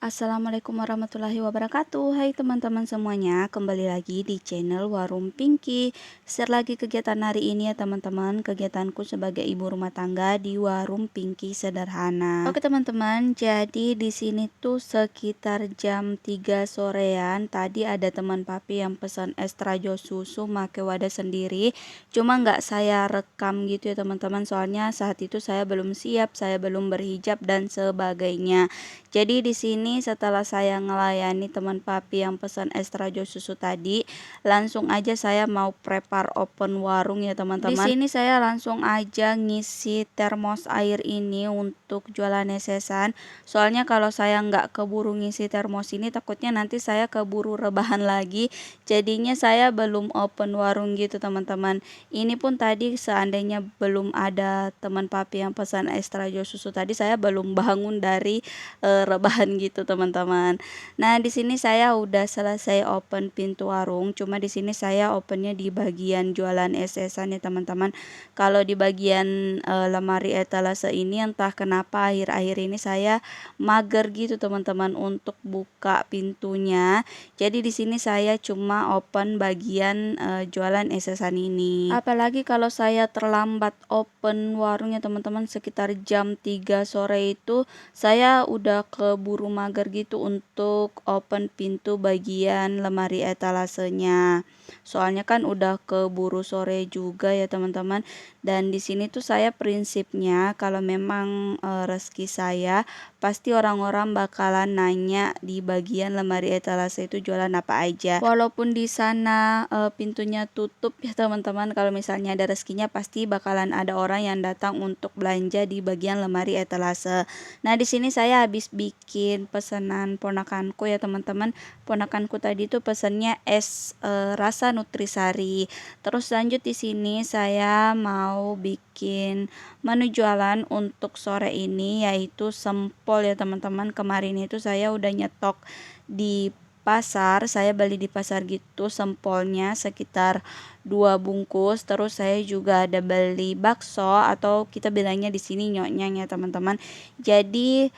Assalamualaikum warahmatullahi wabarakatuh. Hai teman-teman semuanya, kembali lagi di channel Warung Pinky. Share lagi kegiatan hari ini ya teman-teman. Kegiatanku sebagai ibu rumah tangga di Warung Pinky Sederhana. Oke teman-teman, jadi di sini tuh sekitar jam 3 sorean. Tadi ada teman papi yang pesan extra jus susu make wadah sendiri. Cuma nggak saya rekam gitu ya teman-teman. Soalnya saat itu saya belum siap, saya belum berhijab dan sebagainya. Jadi di sini setelah saya ngelayani teman papi yang pesan extra jus susu tadi, langsung aja saya mau prepare open warung ya teman-teman. Di sini saya langsung aja ngisi termos air ini untuk jualan esesan. Soalnya kalau saya nggak keburu ngisi termos ini takutnya nanti saya keburu rebahan lagi. Jadinya saya belum open warung gitu teman-teman. Ini pun tadi seandainya belum ada teman papi yang pesan extra jus susu tadi, saya belum bangun dari rebahan gitu teman-teman. Nah, di sini saya udah selesai open pintu warung. Cuma di sini saya opennya di bagian jualan esesan ya teman-teman. Kalau di bagian lemari etalase ini entah kenapa akhir-akhir ini saya mager gitu teman-teman untuk buka pintunya. Jadi di sini saya cuma open bagian jualan esesan ini. Apalagi kalau saya terlambat open warungnya teman-teman sekitar jam 3 sore itu saya udah keburu mager gitu untuk open pintu bagian lemari etalasenya. Soalnya kan udah keburu sore juga ya teman-teman. Dan di sini tuh saya prinsipnya kalau memang rezeki saya pasti orang-orang bakalan nanya di bagian lemari etalase itu jualan apa aja. Walaupun di sana pintunya tutup ya teman-teman, kalau misalnya ada rezekinya pasti bakalan ada orang yang datang untuk belanja di bagian lemari etalase. Nah, di sini saya habis bikin pesanan ponakanku ya teman-teman. Ponakanku tadi tuh pesannya es rasa nutrisari. Terus lanjut di sini saya mau bikin menu jualan untuk sore ini yaitu sempol ya teman-teman. Kemarin itu saya udah nyetok di pasar, saya beli di pasar gitu sempolnya sekitar 2 bungkus. Terus saya juga ada beli bakso atau kita bilangnya di sini nyoknya ya teman-teman. Jadi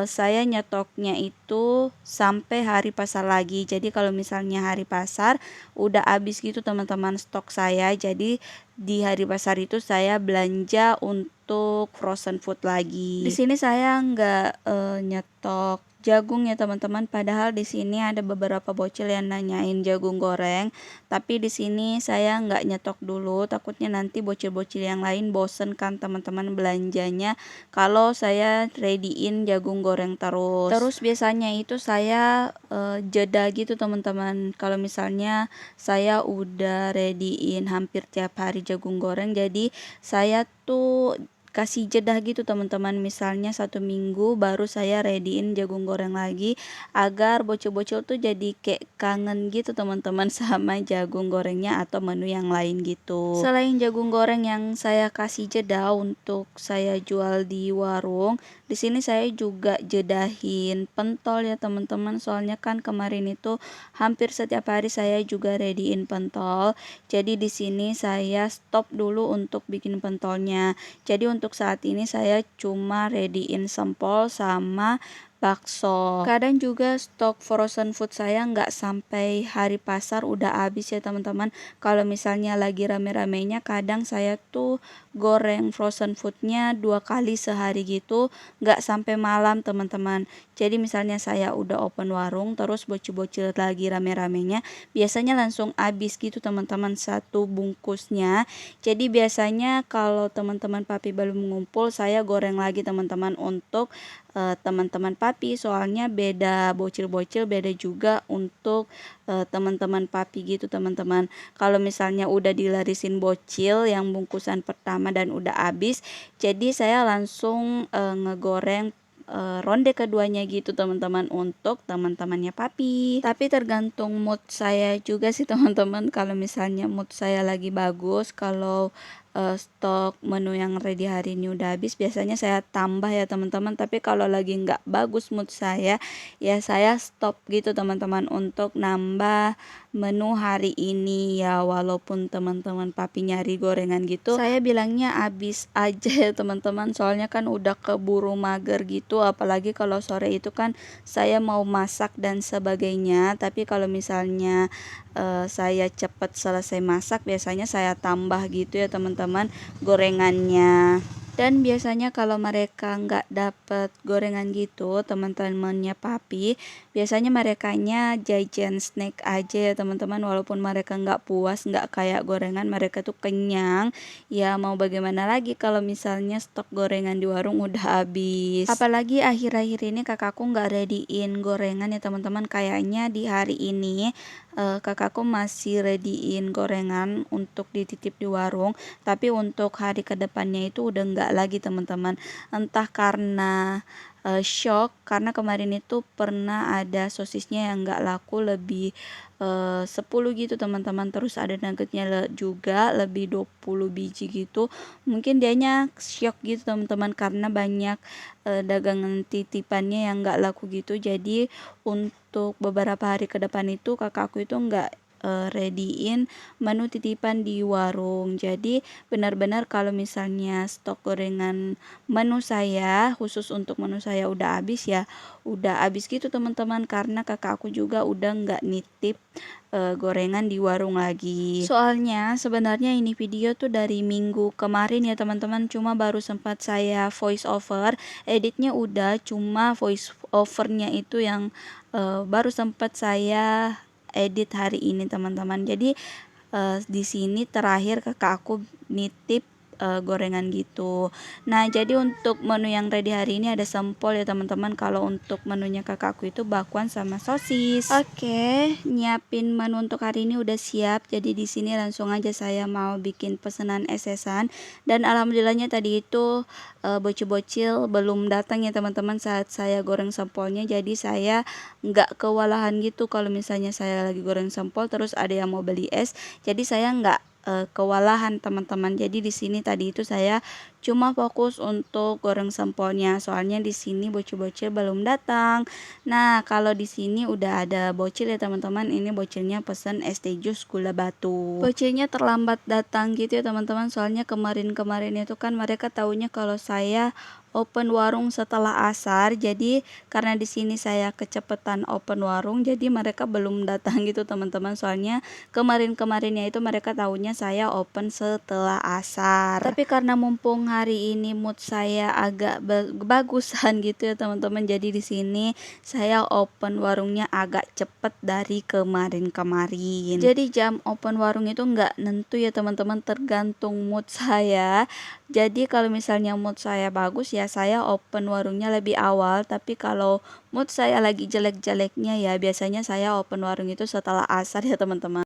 saya nyetoknya itu sampai hari pasar lagi. Jadi kalau misalnya hari pasar udah habis gitu teman-teman stok saya. Jadi di hari pasar itu saya belanja untuk frozen food lagi. Di sini saya nggak nyetok jagung ya teman-teman, padahal di sini ada beberapa bocil yang nanyain jagung goreng, tapi di sini saya nggak nyetok dulu, takutnya nanti bocil-bocil yang lain bosen kan teman-teman belanjanya kalau saya readyin jagung goreng terus. Terus biasanya itu saya jeda gitu teman-teman, kalau misalnya saya udah readyin hampir tiap hari jagung goreng, jadi saya tuh kasih jeda gitu teman-teman, misalnya 1 minggu baru saya readyin jagung goreng lagi agar bocil-bocil tuh jadi kayak kangen gitu teman-teman sama jagung gorengnya atau menu yang lain gitu. Selain jagung goreng yang saya kasih jeda untuk saya jual di warung, di sini saya juga jedahin pentol ya teman-teman, soalnya kan kemarin itu hampir setiap hari saya juga readyin pentol. Jadi di sini saya stop dulu untuk bikin pentolnya. Jadi untuk saat ini saya cuma readyin sempol sama bakso. Kadang juga stok frozen food saya nggak sampai hari pasar udah habis ya teman-teman. Kalau misalnya lagi rame-ramenya kadang saya tuh goreng frozen foodnya 2 kali sehari gitu, nggak sampai malam teman-teman. Jadi misalnya saya udah open warung terus bocil-bocil lagi rame-ramenya, biasanya langsung habis gitu teman-teman 1 bungkusnya. Jadi biasanya kalau teman-teman papi belum ngumpul saya goreng lagi teman-teman untuk teman-teman papi, soalnya beda bocil-bocil beda juga untuk teman-teman papi gitu teman-teman. Kalau misalnya udah dilarisin bocil yang bungkusan pertama dan udah habis, jadi saya langsung ngegoreng ronde keduanya gitu teman-teman untuk teman-temannya papi. Tapi tergantung mood saya juga sih teman-teman. Kalau misalnya mood saya lagi bagus, kalau stok menu yang ready hari ini udah habis, biasanya saya tambah ya teman-teman. Tapi kalau lagi nggak bagus mood saya, ya saya stop gitu teman-teman untuk nambah menu hari ini ya, walaupun teman-teman papi nyari gorengan gitu, saya bilangnya habis aja ya teman-teman, soalnya kan udah keburu mager gitu, apalagi kalau sore itu kan saya mau masak dan sebagainya. Tapi kalau misalnya saya cepat selesai masak, biasanya saya tambah gitu ya teman-teman gorengannya. Dan biasanya kalau mereka nggak dapet gorengan gitu, teman-temannya papi, biasanya merekanya jajan snack aja ya teman-teman, walaupun mereka nggak puas, nggak kayak gorengan, mereka tuh kenyang. Ya mau bagaimana lagi kalau misalnya stok gorengan di warung udah habis. Apalagi akhir-akhir ini kakakku nggak readyin gorengan ya teman-teman, kayaknya di hari ini kakakku masih readyin gorengan untuk dititip di warung. Tapi untuk hari kedepannya itu udah nggak lagi teman-teman, entah karena shock karena kemarin itu pernah ada sosisnya yang nggak laku lebih 10 gitu teman-teman, terus ada nuggetnya juga lebih 20 biji gitu. Mungkin dianya shock gitu teman-teman karena banyak dagangan titipannya yang nggak laku gitu. Jadi untuk beberapa hari ke depan itu kakakku itu nggak readyin menu titipan di warung. Jadi benar-benar kalau misalnya stok gorengan menu saya, khusus untuk menu saya udah habis ya, udah habis gitu teman-teman, karena kakak aku juga udah nggak nitip gorengan di warung lagi. Soalnya sebenarnya ini video tuh dari minggu kemarin ya teman-teman, cuma baru sempat saya voice over, editnya udah, cuma voice overnya itu yang baru sempat saya edit hari ini teman-teman. Jadi di sini terakhir kakak aku nitip gorengan gitu. Nah, jadi untuk menu yang ready hari ini ada sempol ya teman-teman. Kalau untuk menunya kakakku itu bakwan sama sosis. Oke, nyiapin menu untuk hari ini udah siap. Jadi di sini langsung aja saya mau bikin pesanan esesan. Dan alhamdulillahnya tadi itu bocil-bocil belum datang ya teman-teman saat saya goreng sempolnya. Jadi saya nggak kewalahan gitu kalau misalnya saya lagi goreng sempol terus ada yang mau beli es. Jadi saya nggak kewalahan teman-teman. Jadi di sini tadi itu saya cuma fokus untuk goreng sempolnya, soalnya di sini bocil-bocil belum datang. Nah, kalau di sini udah ada bocil ya teman-teman. Ini bocilnya pesen es teh jus gula batu. Bocilnya terlambat datang gitu ya teman-teman, soalnya kemarin-kemarin itu kan mereka taunya kalau saya open warung setelah asar. Jadi karena di sini saya kecepatan open warung, jadi mereka belum datang gitu teman-teman. Soalnya kemarin-kemarinnya itu mereka tahunya saya open setelah asar. Tapi karena mumpung hari ini mood saya agak bagusan gitu ya teman-teman, jadi di sini saya open warungnya agak cepet dari kemarin-kemarin. Jadi jam open warung itu nggak nentu ya teman-teman, tergantung mood saya. Jadi kalau misalnya mood saya bagus ya saya open warungnya lebih awal, tapi kalau mood saya lagi jelek-jeleknya ya biasanya saya open warung itu setelah asar ya teman-teman.